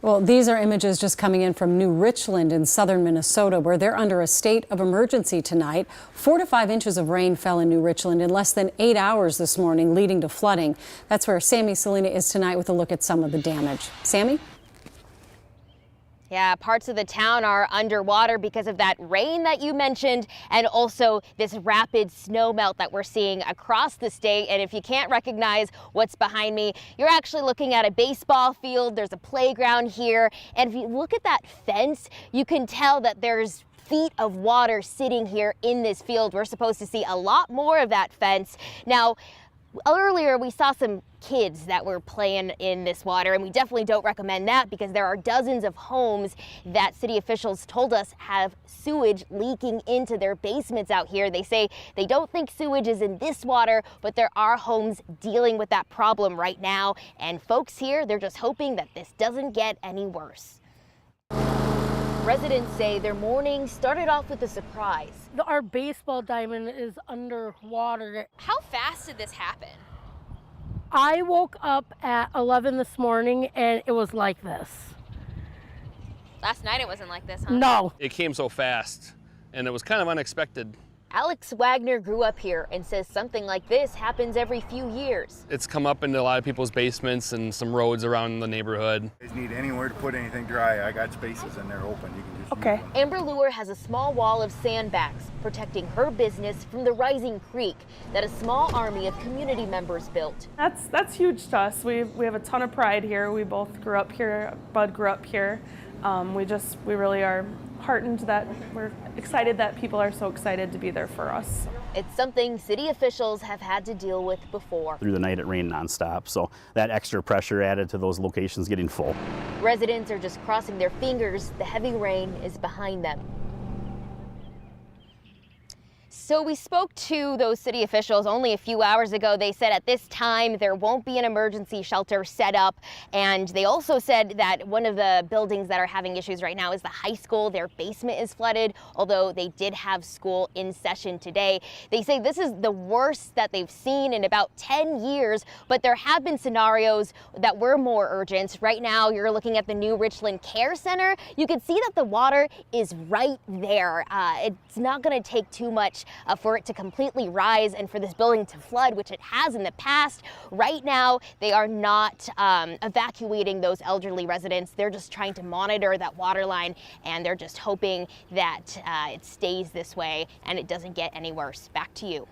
Well, these are images just coming in from New Richland in southern Minnesota, where they're under a state of emergency tonight. 4 to 5 inches of rain fell in New Richland in less than 8 hours this morning, leading to flooding. That's where Sammy Selena is tonight with a look at some of the damage. Sammy? Yeah, parts of the town are underwater because of that rain that you mentioned, and also this rapid snow melt that we're seeing across the state. And if you can't recognize what's behind me, you're actually looking at a baseball field. There's a playground here. And if you look at that fence, you can tell that there's feet of water sitting here in this field. We're supposed to see a lot more of that fence. Now, earlier we saw some kids that were playing in this water, and we definitely don't recommend that because there are dozens of homes that city officials told us have sewage leaking into their basements out here. They say they don't think sewage is in this water, but there are homes dealing with that problem right now. And folks here, they're just hoping that this doesn't get any worse. Residents say their morning started off with a surprise. Our baseball diamond is underwater. How fast did this happen? I woke up at 11 this morning and it was like this. Last night it wasn't like this, huh? No. It came so fast and it was kind of unexpected. Alex Wagner grew up here and says something like this happens every few years. It's come up into a lot of people's basements and some roads around the neighborhood. You just need anywhere to put anything dry. I got spaces and they're open. You can just Okay. use them. Amber Lure has a small wall of sandbags protecting her business from the rising creek that a small army of community members built. That's huge to us. We have a ton of pride here. We both grew up here. Bud grew up here. We really are heartened that we're excited that people are so excited to be there for us. It's something city officials have had to deal with before. Through the night it rained nonstop, so that extra pressure added to those locations getting full. Residents are just crossing their fingers. The heavy rain is behind them. So we spoke to those city officials only a few hours ago. They said at this time there won't be an emergency shelter set up. And they also said that one of the buildings that are having issues right now is the high school. Their basement is flooded, although they did have school in session today. They say this is the worst that they've seen in about 10 years, but there have been scenarios that were more urgent. Right now, you're looking at the New Richland Care Center. You can see that the water is right there. It's not going to take too much for it to completely rise and for this building to flood, which it has in the past. Right now, they are not evacuating those elderly residents. They're just trying to monitor that water line, and they're just hoping that it stays this way and it doesn't get any worse. Back to you.